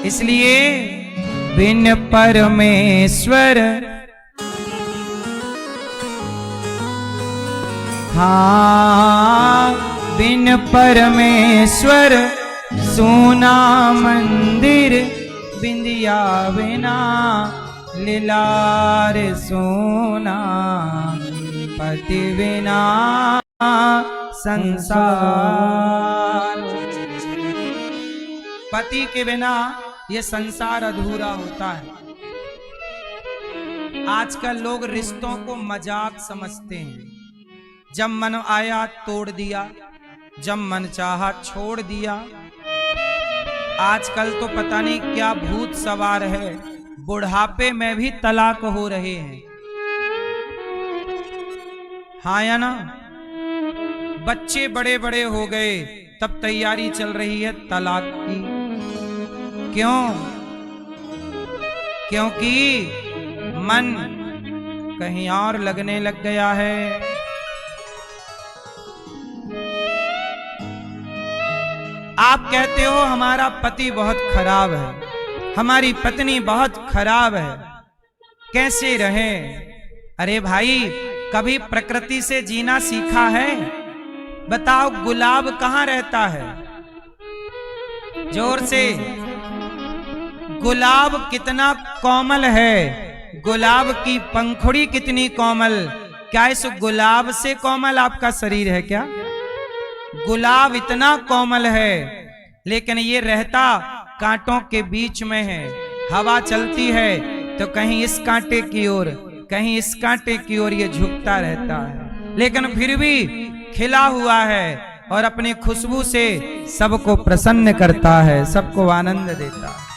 इसलिए बिन परमेश्वर, हाँ बिन परमेश्वर सोना मंदिर, बिंदिया बिना लीलार सोना, पति बिना संसार। पति के बिना ये संसार अधूरा होता है। आजकल लोग रिश्तों को मजाक समझते हैं। जब मन आया तोड़ दिया, जब मन चाहा छोड़ दिया। आजकल तो पता नहीं क्या भूत सवार है, बुढ़ापे में भी तलाक हो रहे हैं। हाँ या ना? बच्चे बड़े बड़े हो गए तब तैयारी चल रही है तलाक की। क्यों? क्योंकि मन कहीं और लगने लग गया है। आप कहते हो हमारा पति बहुत खराब है, हमारी पत्नी बहुत खराब है, कैसे रहे? अरे भाई, कभी प्रकृति से जीना सीखा है? बताओ, गुलाब कहां रहता है? जोर से। गुलाब कितना कोमल है, गुलाब की पंखुड़ी कितनी कोमल। क्या इस गुलाब से कोमल आपका शरीर है क्या? गुलाब इतना कोमल है, लेकिन ये रहता कांटों के बीच में है। हवा चलती है तो कहीं इस कांटे की ओर, कहीं इस कांटे की ओर ये झुकता रहता है, लेकिन फिर भी खिला हुआ है और अपनी खुशबू से सबको प्रसन्न करता है, सबको आनंद देता है।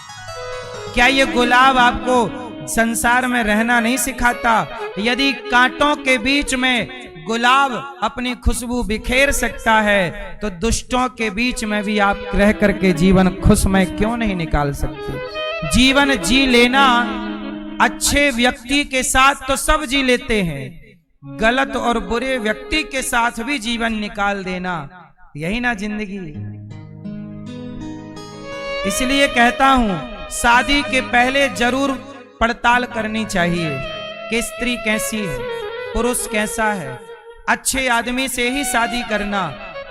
क्या ये गुलाब आपको संसार में रहना नहीं सिखाता? यदि कांटों के बीच में गुलाब अपनी खुशबू बिखेर सकता है तो दुष्टों के बीच में भी आप रह करके जीवन खुशमय क्यों नहीं निकाल सकते? जीवन जी लेना, अच्छे व्यक्ति के साथ तो सब जी लेते हैं, गलत और बुरे व्यक्ति के साथ भी जीवन निकाल देना, यही ना जिंदगी। इसलिए कहता हूं, शादी के पहले जरूर पड़ताल करनी चाहिए कि स्त्री कैसी है, पुरुष कैसा है। अच्छे आदमी से ही शादी करना,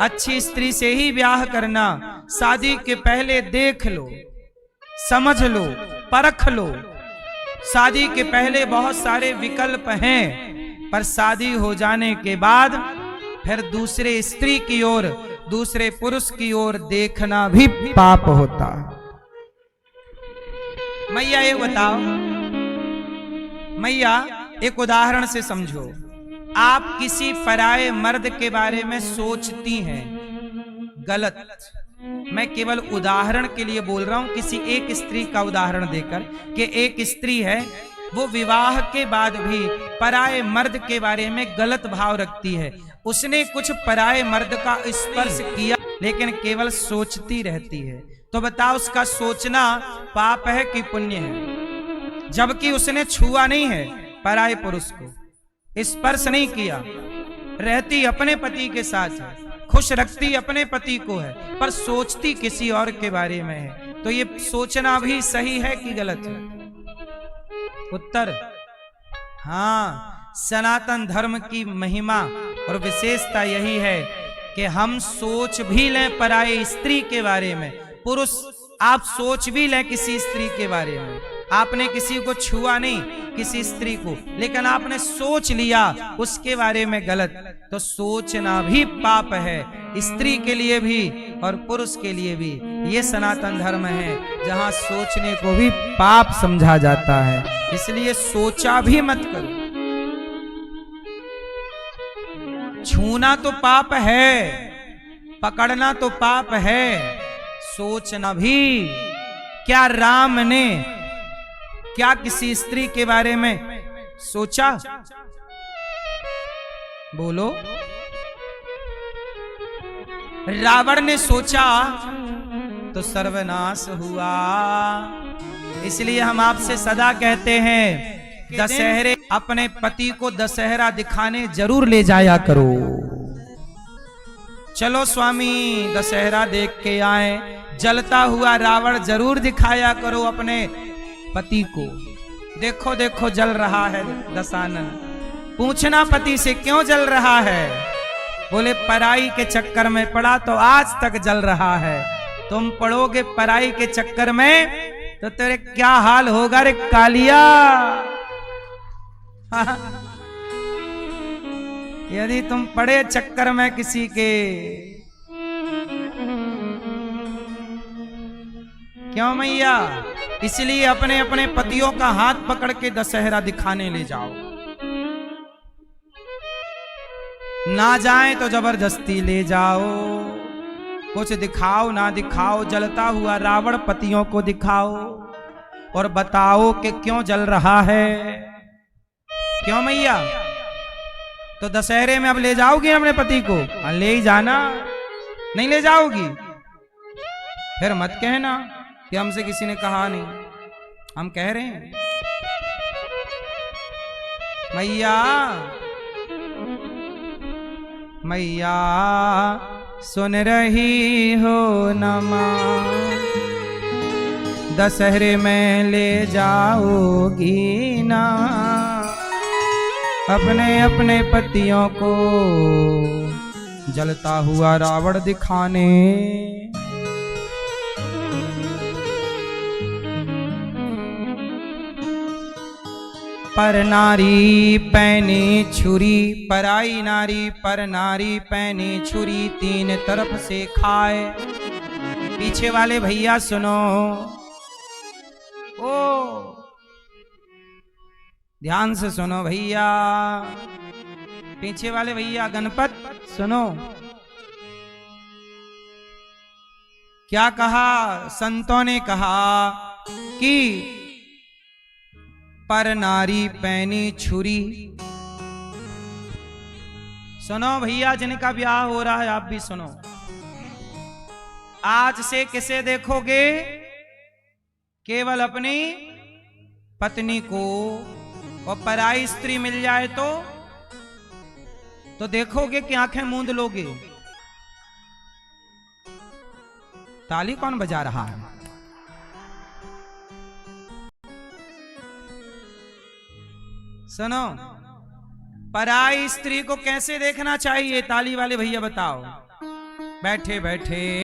अच्छी स्त्री से ही ब्याह करना। शादी के पहले देख लो, समझ लो, परख लो। शादी के पहले बहुत सारे विकल्प हैं, पर शादी हो जाने के बाद फिर दूसरे स्त्री की ओर, दूसरे पुरुष की ओर देखना भी पाप होता है। मैया ये बताओ, मैया एक उदाहरण से समझो। आप किसी पराये मर्द के बारे में सोचती हैं, गलत। मैं केवल उदाहरण के लिए बोल रहा हूं, किसी एक स्त्री का उदाहरण देकर, कि एक स्त्री है, वो विवाह के बाद भी पराये मर्द के बारे में गलत भाव रखती है। उसने कुछ पराये मर्द का स्पर्श किया, लेकिन केवल सोचती रहती है। तो बताओ, उसका सोचना पाप है कि पुण्य है? जबकि उसने छुआ नहीं है पराये पुरुष को, स्पर्श नहीं किया, रहती अपने पति के साथ है, खुश रखती अपने पति को है, पर सोचती किसी और के बारे में है। तो ये सोचना भी सही है कि गलत है? उत्तर हाँ। सनातन धर्म की महिमा और विशेषता यही है कि हम सोच भी लें पराये स्त्री के बारे में। पुरुष, आप सोच भी लें किसी स्त्री के बारे में। आपने किसी को छुआ नहीं, किसी स्त्री को, लेकिन आपने सोच लिया उसके बारे में गलत, तो सोचना भी पाप है, स्त्री के लिए भी और पुरुष के लिए भी। ये सनातन धर्म है जहां सोचने को भी पाप समझा जाता है। इसलिए सोचा भी मत करो। छूना तो पाप है, पकड़ना तो पाप है, सोचना भी। क्या राम ने क्या किसी स्त्री के बारे में सोचा? बोलो। रावण ने सोचा तो सर्वनाश हुआ। इसलिए हम आपसे सदा कहते हैं, दशहरे अपने पति को दशहरा दिखाने जरूर ले जाया करो। चलो स्वामी दशहरा देख के आए, जलता हुआ रावण जरूर दिखाया करो अपने पति को। देखो देखो जल रहा है दशानन। पूछना पति से क्यों जल रहा है? बोले पराई के चक्कर में पड़ा तो आज तक जल रहा है। तुम पड़ोगे पराई के चक्कर में तो तेरे क्या हाल होगा रे कालिया। यदि तुम पड़े चक्कर में किसी के। क्यों मैया? इसलिए अपने अपने पतियों का हाथ पकड़ के दशहरा दिखाने ले जाओ। ना जाए तो जबरदस्ती ले जाओ। कुछ दिखाओ ना दिखाओ, जलता हुआ रावण पतियों को दिखाओ और बताओ कि क्यों जल रहा है। क्यों मैया? तो दशहरे में अब ले जाओगी अपने पति को? ले ही जाना। नहीं ले जाओगी फिर मत कहना कि हमसे किसी ने कहा नहीं। हम कह रहे हैं मैया, मैया सुन रही हो न मां, दशहरे में ले जाओगी ना अपने अपने पतियों को जलता हुआ रावण दिखाने। पर नारी पैनी छुरी, पराई नारी पर नारी पैनी छुरी, तीन तरफ से खाए। पीछे वाले भैया सुनो, ओ ध्यान से सुनो भैया, पीछे वाले भैया गणपत सुनो। क्या कहा संतों ने? कहा कि पर नारी पैनी छुरी। सुनो भैया, जिनका ब्याह हो रहा है आप भी सुनो। आज से किसे देखोगे? केवल अपनी पत्नी को। और पराई स्त्री मिल जाए तो देखोगे कि आंखें मूंद लोगे। ताली कौन बजा रहा है? सुनो, पराई स्त्री को कैसे देखना चाहिए? ताली वाले भैया बताओ। बैठे बैठे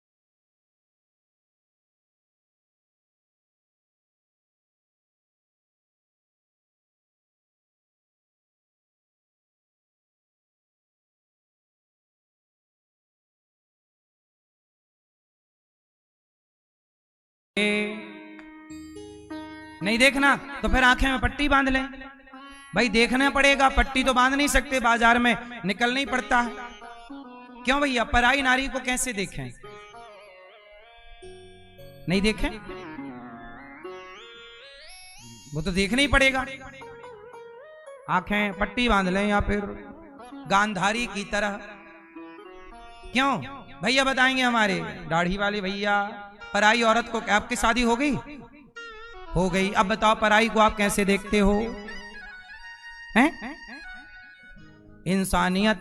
नहीं देखना तो फिर आंखें में पट्टी बांध लें। भाई देखना पड़ेगा, पट्टी तो बांध नहीं सकते, बाजार में निकलना ही पड़ता है। क्यों भैया? पराई नारी को कैसे देखें? नहीं देखें? वो तो देखना ही पड़ेगा। आंखें पट्टी बांध लें या फिर गांधारी की तरह। क्यों भैया बताएंगे हमारे दाढ़ी वाले भैया। पराई औरत को, आपकी शादी हो गई? हो गई। अब बताओ पराई को आप कैसे देखते हो? हैं? इंसानियत।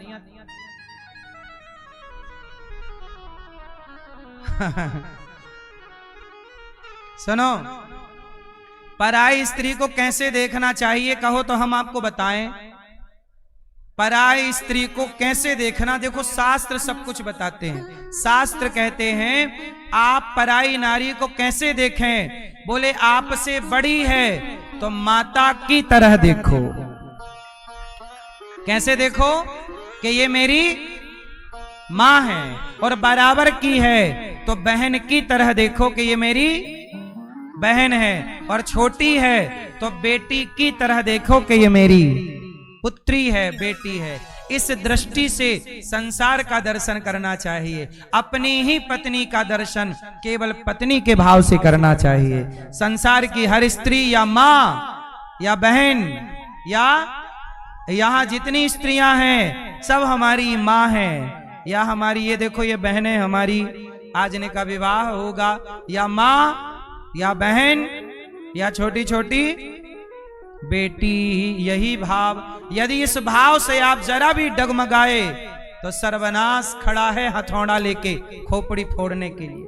सुनो, पराई स्त्री को कैसे देखना चाहिए कहो तो हम आपको बताएं। पराई स्त्री को कैसे देखना, देखो शास्त्र सब कुछ बताते हैं। शास्त्र कहते हैं आप पराई नारी को कैसे देखें? बोले आपसे बड़ी है तो माता की तरह देखो। कैसे देखो? कि ये मेरी मां है। और बराबर की है तो बहन की तरह देखो कि ये मेरी बहन है। और छोटी है तो बेटी की तरह देखो कि ये मेरी पुत्री है, बेटी है। इस दृष्टि से संसार का दर्शन करना चाहिए। अपनी ही पत्नी का दर्शन केवल पत्नी के भाव से करना चाहिए। संसार की हर स्त्री या मां या बहन या यहां जितनी स्त्रियां हैं सब हमारी मां हैं या हमारी, ये देखो ये बहनें हमारी, आज इनका विवाह होगा, या मां या बहन या छोटी छोटी बेटी। यही भाव, यदि इस भाव से आप जरा भी डगमगाए तो सर्वनाश खड़ा है हथौड़ा लेके खोपड़ी फोड़ने के लिए।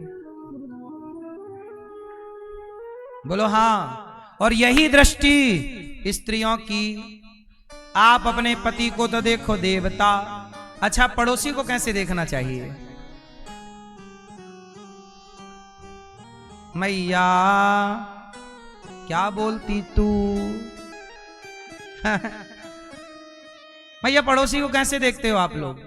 बोलो हाँ। और यही दृष्टि स्त्रियों की, आप अपने पति को तो देखो देवता, अच्छा पड़ोसी को कैसे देखना चाहिए? मैया क्या बोलती तू? भैया पड़ोसी को कैसे देखते हो आप लोग?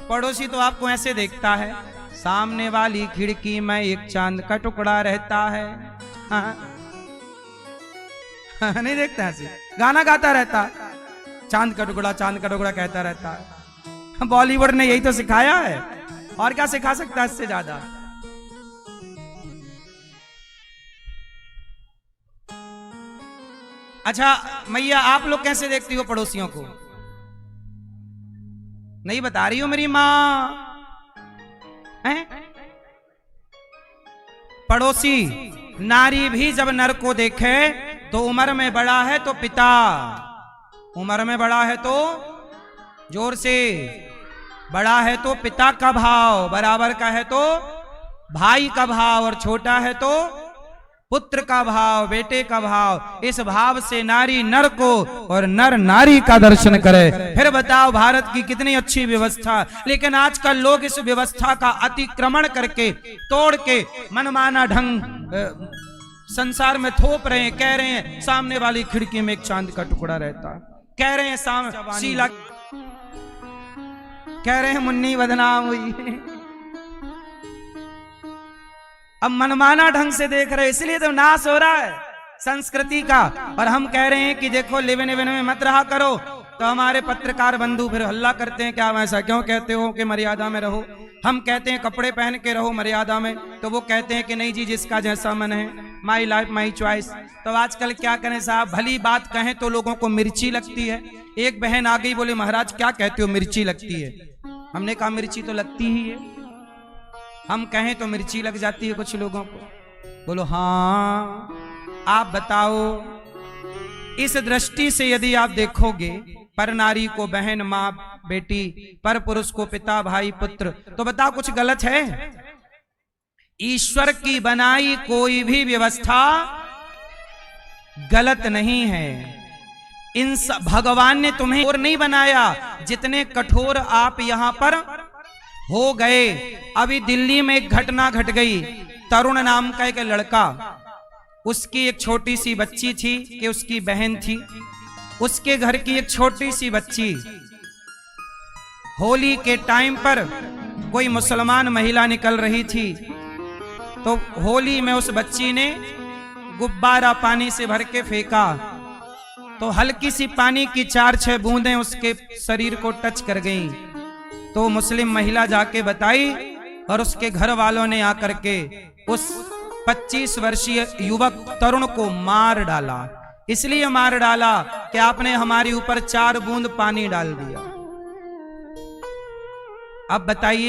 पड़ोसी तो आपको ऐसे देखता है, सामने वाली खिड़की में एक चांद का टुकड़ा रहता है। नहीं देखता ऐसे, गाना गाता रहता है, चांद का टुकड़ा चांद का टुकड़ा कहता रहता है। बॉलीवुड ने यही तो सिखाया है, और क्या सिखा सकता है इससे ज्यादा? अच्छा मैया आप लोग कैसे देखती हो पड़ोसियों को? नहीं बता रही हो मेरी मां? पड़ोसी नारी भी जब नर को देखे तो उम्र में बड़ा है तो पिता, उम्र में बड़ा है तो जोर से, बड़ा है तो पिता का भाव, बराबर का है तो भाई का भाव, और छोटा है तो पुत्र का भाव, बेटे का भाव। इस भाव से नारी नर को और नर नारी का दर्शन करे। फिर बताओ भारत की कितनी अच्छी व्यवस्था, लेकिन आजकल लोग इस व्यवस्था का अतिक्रमण करके, तोड़ के मनमाना ढंग संसार में थोप रहे हैं। कह रहे हैं सामने वाली खिड़की में एक चांद का टुकड़ा रहता है, कह रहे हैं शीला, कह रहे हैं मुन्नी बदनाम हुई। अब मनमाना ढंग से देख रहे, इसलिए तो नाश हो रहा है संस्कृति का। और हम कह रहे हैं कि देखो लिविन इवन में मत रहा करो, तो हमारे पत्रकार बंधु फिर हल्ला करते हैं, क्या ऐसा क्यों कहते हो कि मर्यादा में रहो? हम कहते हैं कपड़े पहन के रहो मर्यादा में, तो वो कहते हैं कि नहीं जी जिसका जैसा मन है, माई लाइफ माई चॉइस। तो आजकल क्या करें साहब, भली बात कहें तो लोगों को मिर्ची लगती है। एक बहन आ गई, बोले महाराज क्या कहते हो मिर्ची लगती है? हमने कहा मिर्ची तो लगती ही है, हम कहें तो मिर्ची लग जाती है कुछ लोगों को। बोलो हाँ। आप बताओ, इस दृष्टि से यदि आप देखोगे पर नारी को बहन माँ बेटी, पर पुरुष को पिता भाई पुत्र, तो बताओ कुछ गलत है? ईश्वर की बनाई कोई भी व्यवस्था गलत नहीं है। इन भगवान ने तुम्हें और नहीं बनाया जितने कठोर आप यहां पर हो गए। अभी दिल्ली में एक घटना घट गई, तरुण नाम का एक लड़का, उसकी एक छोटी सी बच्ची थी कि उसकी बहन थी, उसके घर की एक छोटी सी बच्ची होली के टाइम पर कोई मुसलमान महिला निकल रही थी, तो होली में उस बच्ची ने गुब्बारा पानी से भर के फेंका, तो हल्की सी पानी की 4-6 बूंदें उसके शरीर को टच कर गईं। तो मुस्लिम महिला जाके बताई और उसके घर वालों ने आकर के उस 25 वर्षीय युवक तरुण को मार डाला। इसलिए मार डाला कि आपने हमारे ऊपर 4 बूंद पानी डाल दिया। अब बताइए